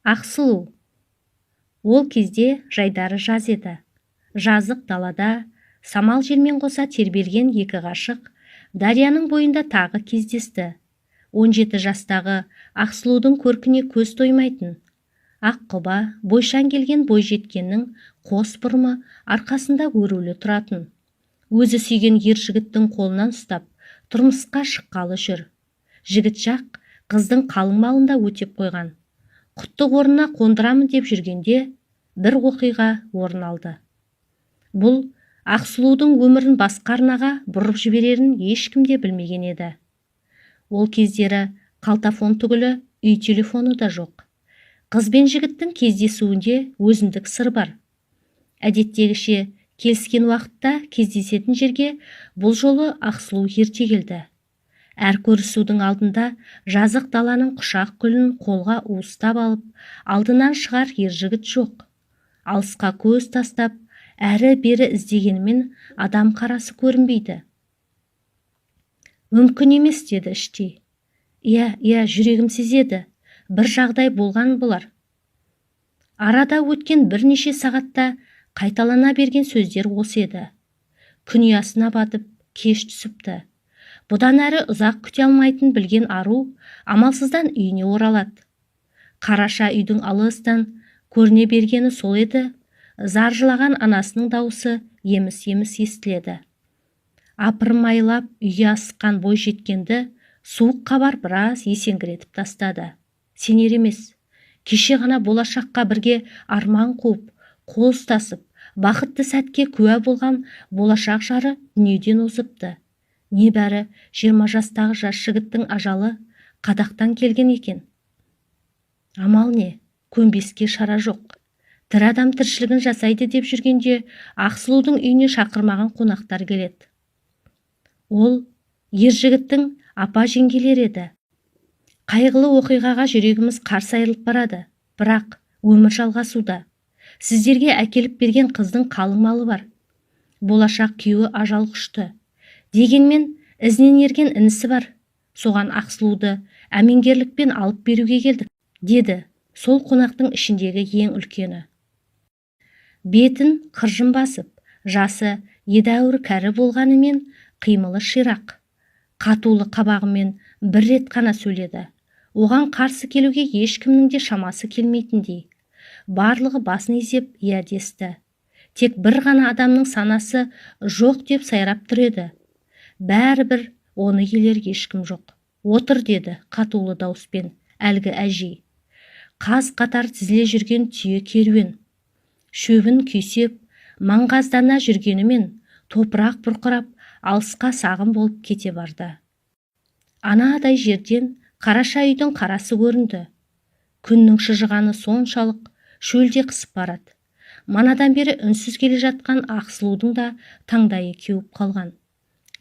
Ақсұлу. Ол кезде жайдары жаз еді. Жазық далада самал желмен қоса тербелген екі ғашық дарияның бойында тағы кездесті. 17 жастағы Ақсұлудың көркіне көз тоймайтын. Аққұба бойшаң келген бойжеткеннің қос бұрымы арқасында өрулі тұратын. Өзі сүйген ер жігіттің қолынан ұстап, тұрмысқа шыққалы жүр. Жігіт жақ қыздың қалың малында өтеп қойған. Құттық орнына қондырамын деп жүргенде бір оқиға орын алды. Бұл Ақсұлудың өмірін басқа арнаға бұрып жіберерін ешкім де білмеген еді. Ол кездері қалтафон түгілі үй телефоны да жоқ. Қыз бен жігіттің кездесуінде өзіндік сыр бар. Әдеттегіше келіскен уақытта кездесетін жерге бұл жолы Ақсұлу ерте келді. Әр көрісудің алдында жазық даланың құшақ гүлін қолға уыстап алып, алдынан шығар ер жігіт жоқ. Алысқа көз тастап, әрі-бері іздегенімен адам қарасы көрінбейді. Мүмкін емес, деді іштей. Иә, жүрегім сезеді. Бір жағдай болған болар. Арада өткен бірнеше сағатта қайталана берген сөздер осы еді. Күн ұясына батып, кеш түсіпті. Бұдан әрі ұзақ күте алмайтын білген ару амалсыздан үйіне оралады. Қараша үйдің алыстан көріне бергені сол еді. Зар жылаған анасының дауысы еміс-еміс естіледі. Апырмайлап үйге асыққан бойжеткенді суық хабар біраз есеңгіретіп тастады. Сенер емес, кеше ғана болашаққа бірге арман қуып, қол ұстасып, бақытты сәтке куә болған болашақ жары дүниеден озыпты. Небәрі 20 жастағы жас жігіттің ажалы қадақтан келген екен. Амал не? Көнбеске шара жоқ. Тірі адам тіршілігін жасайды деп жүргенде Ақсұлудың үйіне шақырмаған қонақтар келеді. Ол ер жігіттің апа жеңгелер еді. Қайғылы оқиғаға жүрегіміз қарсы айырылып барады, бірақ өмір жалғасуда. Сіздерге әкеліп берген қыздың қалың малы бар. Болашақ күйеуі ажал құшты. Дегенмен ізінен ерген інісі бар. Соған Ақсұлуды әмеңгерлікпен алып беруге келдік, деді сол қонақтың ішіндегі ең үлкені. Бетін қыржын басып, жасы едәуір кәрі болғанымен қимылы ширақ. Қатулы қабағымен бір рет қана сөйледі. Оған қарсы келуге ешкімнің де шамасы келмейтіндей. Барлығы басын изеп иә десті. Тек бір ғана адамның санасы жоқ деп сайрап тұр еді. Бәрібір оны елер ешкім жоқ. Отыр, деді қатулы дауыспен әлгі әжей. Қаз қатар тізіле жүрген түйе керуен. Шөбін күйсеп, маңғаздана жүргенімен топырақ бұрқырап, алысқа сағым болып кете барды. Анадай жерден қараша үйдің қарасы көрінді. Күннің шыжығаны соншалық шөлде қысып барады. Манадан бері үнсіз келе жатқан Ақсұлудың да таңдайы кеуіп қалған.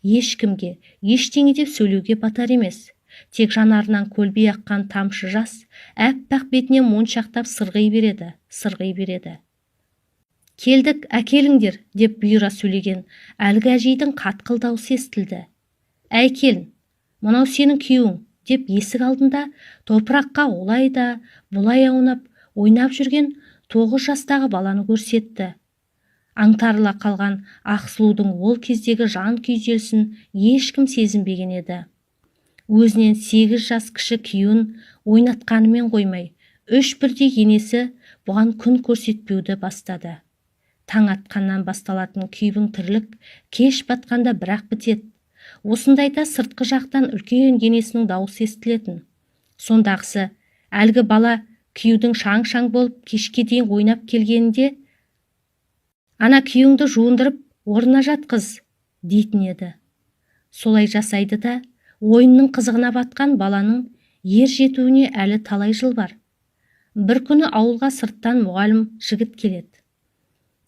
Ешкімге, ештеңе деп сөйлеуге батар емес. Тек жанарынан көлбей аққан тамшы жас әппақ бетіне моншақтап сырғи береді. Келдік, әкеліңдер, деп бұйыра сөйлеген әлгі әжейдің қатқыл даусы естілді. Әй келін, мынау сенің күйеуің, деп есік алдында топыраққа олай да бұлай аунап ойнап жүрген 9 жастағы баланы көрсетті. Аңтарыла қалған Ақсұлудың ол кездегі жан күйзелісін ешкім сезінбеген еді. Өзінен 8 жас кіші күйеуін ойнатқанымен қоймай, 3 бірдей енесі бұған күн көрсетпеуді бастады. Таң атқаннан басталатын күйбің тірлік кеш батқанда бірақ бітеді. Осындайда сыртқы жақтан үлкен енесінің дауысы естілетін. Сондағысы әлгі бала күйеудің шаң-шаң болып кешке дейін ойнап келгенінде ана күйеуіңді жуындырып орнына жатқыз, дейтін еді. Солай жасайды да ойынның қызығына батқан баланың ер жетуіне әлі талай жыл бар. Бір күні ауылға сырттан мұғалім жігіт келеді.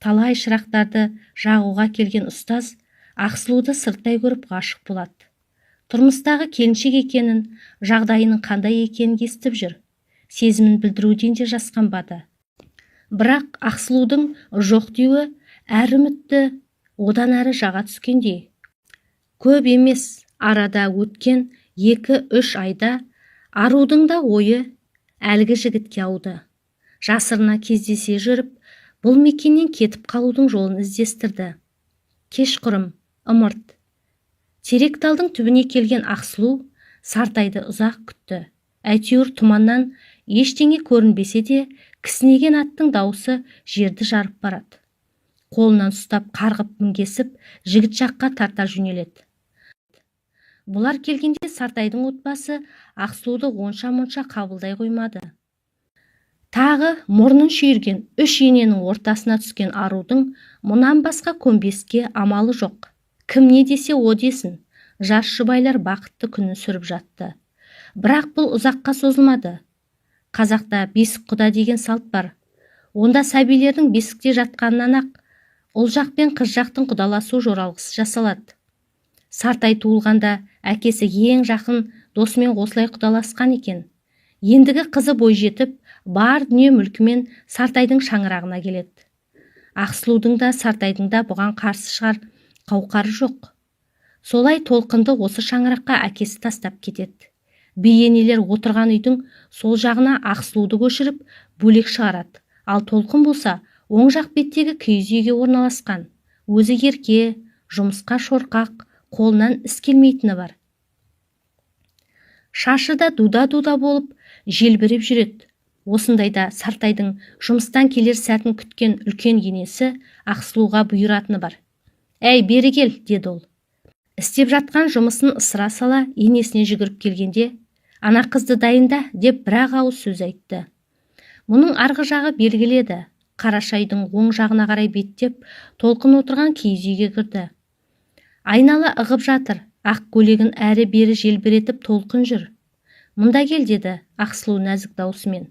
Талай шырақтарды жағуға келген ұстаз Ақсұлуды сырттай көріп ғашық болады. Тұрмыстағы келіншек екенін, жағдайының қандай екенін естіп жүр. Сезімін білдіруден де жасқанбады. Бірақ Ақсұлудың жоқ деуі әр үмітті одан әрі жаға түскендей. Көп емес арада өткен 2-3 айда арудың да ойы әлгі жігітке ауды. жасырына кездесе жүріп, бұл мекеннен кетіп қалудың жолын іздестірді. Кешқұрым, ымырт. Терек талдың түбіне келген Ақсұлу Сартайды ұзақ күтті. Әйтеуір тұманнан ештеңе көрінбесе де, кісінеген аттың даусы жерді жарып барады. Қолынан ұстап қарғып мінгесіп, жігіт жаққа тарта жөнеледі. Бұлар келгенде Сартайдың отбасы Ақсұлуды онша-мұнша қабылдай қоймады. Тағы мұрнын шүйірген үш ененің ортасына түскен арудың мұнан басқа көнбеске амалы жоқ. Кім не десе о десін, жас жұбайлар бақытты күнін сүріп жатты. Бірақ бұл ұзаққа созылмады. Қазақта бесік құда деген салт бар. Онда сәбилердің бесікте жатқанынан ақ ұл жақ пен қыз жақтың құдаласу жоралғысы жасалады. Сартай туылғанда әкесі ең жақын досымен осылай құдаласқан екен. Ендігі қызы бой жетіп, бар дүние мүлкімен Сартайдың шаңырағына келеді. Ақсұлудың да Сартайдың да бұған қарсы шығар қауқары жоқ. Солай толқынды осы шаңыраққа әкесі тастап кетеді. Биенелер отырған үйдің сол жағына Ақсұлуды көшіріп бөлек шығарады. Ал толқын болса, оң жақ беттегі киіз үйге орналасқан. Өзі ерке, жұмысқа шорқақ, қолынан іс келмейтіні бар. Шашы да дуда-дуда болып, желбіреп жүреді. Осындайда Сартайдың жұмыстан келер сәтін күткен үлкен енесі Ақсұлуға бұйыратыны бар. «Әй, бері кел», деді ол. Істеп жатқан жұмысын ысыра сала енесіне жүгіріп келгенде, «Ана қызды дайында», деп бір-ақ ауыз сөз айтты. Мұның арғы жағы белгіледі. Қарашайдың оң жағына қарай беттеп, толқын отырған киіз үйге кірді. Айнала ығып жатыр. Ақ көйлегін әрі-бері желбіретіп толқын жүр. «Мұнда кел», деді Ақсұлу нәзік даусымен.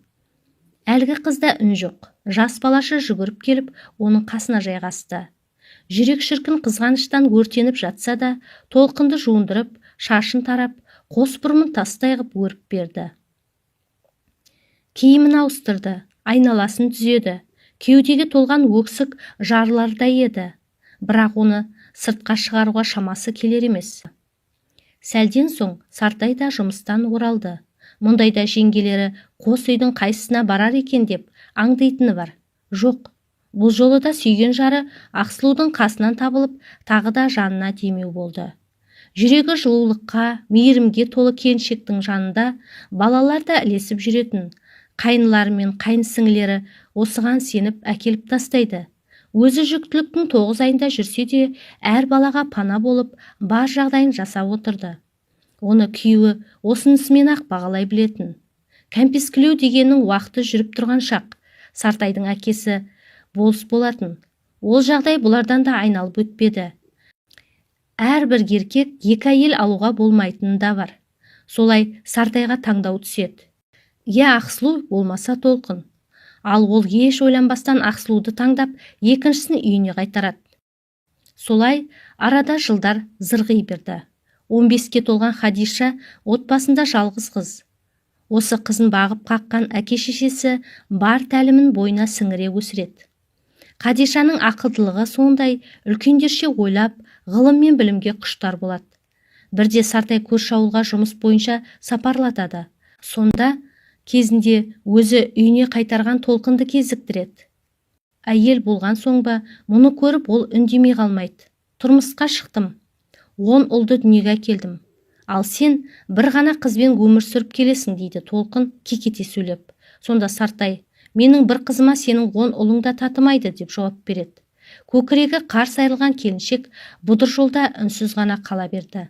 Әлгі қызда үн жоқ. Жас балашы жүгіріп келіп, оның қасына жайғасты. Жүрек шіркін қызғаныштан өртеніп жатса да, толқынды жуындырып, шашын тарап, қос бұрымын тастай ғып өріп берді. Киімін ауыстырды, айналасын түзеді. Кеудеге толған өксік жарылардай еді. Бірақ оны сыртқа шығаруға шамасы келер емес. Сәлден соң Сартай да жұмыстан оралды. Мұндайда жеңгелері қос үйдің қайсысына барар екен деп аңдайтыны бар. Жоқ, бұл жолы да сүйген жары Ақсұлудың қасынан табылып, тағы да жанына демеу болды. Жүрегі жылулыққа, мейірімге толы келіншектің жанында балалар да ілесіп жүретін. Қайнылары мен қайнсіңлері осыған сеніп әкеліп тастайды. Өзі жүктіліктің 9 айында жүрсе де, әр балаға пана болып, бар жағдайын жасап отырды. Оны күйеуі осынысымен ақ бағалай білетін. Кәмпескілеу дегеннің уақыты жүріп тұрған шақ. Сартайдың әкесі болыс болатын. Ол жағдай бұлардан да айналып өтпеді. Әрбір еркек екі әйел алуға болмайтыны да бар. Солай Сартайға таңдау түседі. Я Ақсұлу болмаса толқын. Ал ол еш ойланбастан Ақсұлуды таңдап, екіншісін үйіне қайтарады. Солай арада жылдар зырғи берді. 15-ке толған Хадиша отбасында жалғыз қыз. Осы қызын бағып қаққан әке-шешесі бар тәлімін бойына сіңіре өсіреді. Хадишаның ақылдылығы сондай, үлкендерше ойлап, ғылым мен білімге құштар болады. Бірде Сартай көрші ауылға жұмыс бойынша сапарлатады. Сонда кезінде өзі үйіне қайтарған толқынды кезіктіреді. Әйел болған соң ба, мұны көріп ол үндемей қалмайды. Тұрмысқа шықтым. 10 ұлды дүниеге әкелдім. Ал сен бір ғана қызбен өмір сүріп келесің, дейді толқын кекете сөйлеп. Сонда Сартай, менің бір қызыма сенің 10 ұлың да татымайды, деп жауап береді. Көкірегі қарс айрылған келіншек бұдыр жолда үнсіз ғана қала берді.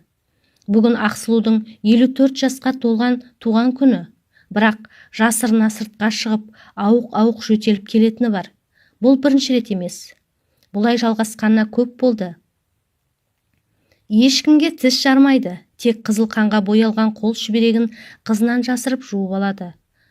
Бүгін Ақсұлудың 54 жасқа толған туған күні. Бірақ жасырына сыртқа шығып, ауық-ауық жөтеліп келетіні бар. Бұл бірінші рет емес. Бұлай жалғасқанына көп болды. Ешкімге тіс жармайды. Тек қызыл қанға боялған қол шүберегін қызынан жасырып жуып алады.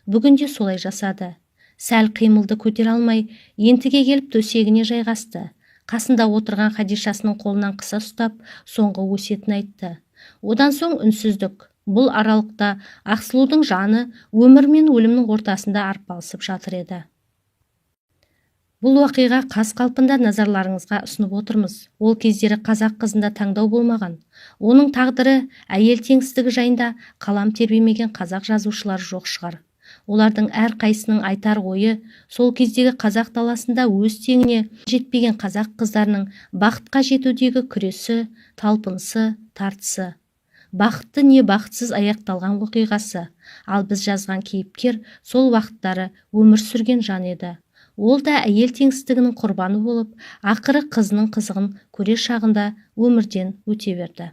Бүгінде солай жасады. Сәл қимылды көтере алмай, ентіге келіп төсегіне жайғасты. Қасында отырған Хадишасының қолынан қыса ұстап, соңғы өсиетін айтты. Одан соң үнсіздік. Бұл аралықта Ақсұлудың жаны өмір мен өлімнің ортасында арпалысып жатыр еді. Бұл уақиға қас қалпында назарларыңызға ұсынып отырмыз. Ол кездері қазақ қызында таңдау болмаған. Оның тағдыры әйел теңсіздігі жайында қалам тербемеген қазақ жазушылар жоқ шығар. Олардың әрқайсының айтар ойы сол кездегі қазақ даласында өз теңіне жетпеген қазақ қыздарының бақытқа жетудегі күресі, талпынысы, тартысы. Бақытты не бақытсыз аяқталған оқиғасы. Ал біз жазған кейіпкер сол уақыттары өмір сүрген жан еді. Ол да әйел теңсіздігінің құрбаны болып, ақыры қызының қызығын көре шағында өмірден өте берді.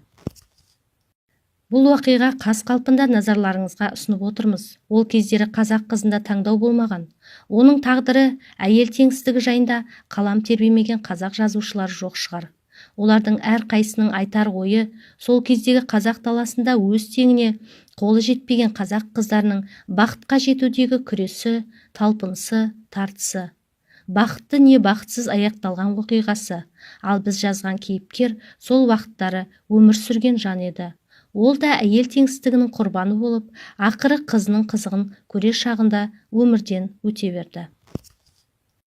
Бұл оқиға қаз қалпында назарларыңызға ұсынып отырмыз. Ол кездері қазақ қызында таңдау болмаған. Оның тағдыры, әйел теңсіздігі жайында қалам тербемеген қазақ жазушылар жоқ шығар. Олардың әрқайсының айтар ойы сол кездегі қазақ даласында өз теңіне қолы жетпеген қазақ қыздарының бақытқа жетудегі күресі, талпынысы, тартысы. Бақытты не бақытсыз аяқталған оқиғасы. Ал біз жазған кейіпкер сол уақыттары өмір сүрген жан еді. Ол да әйел теңсіздігінің құрбаны болып, ақыры қызының қызығын көре шағында өмірден өте берді.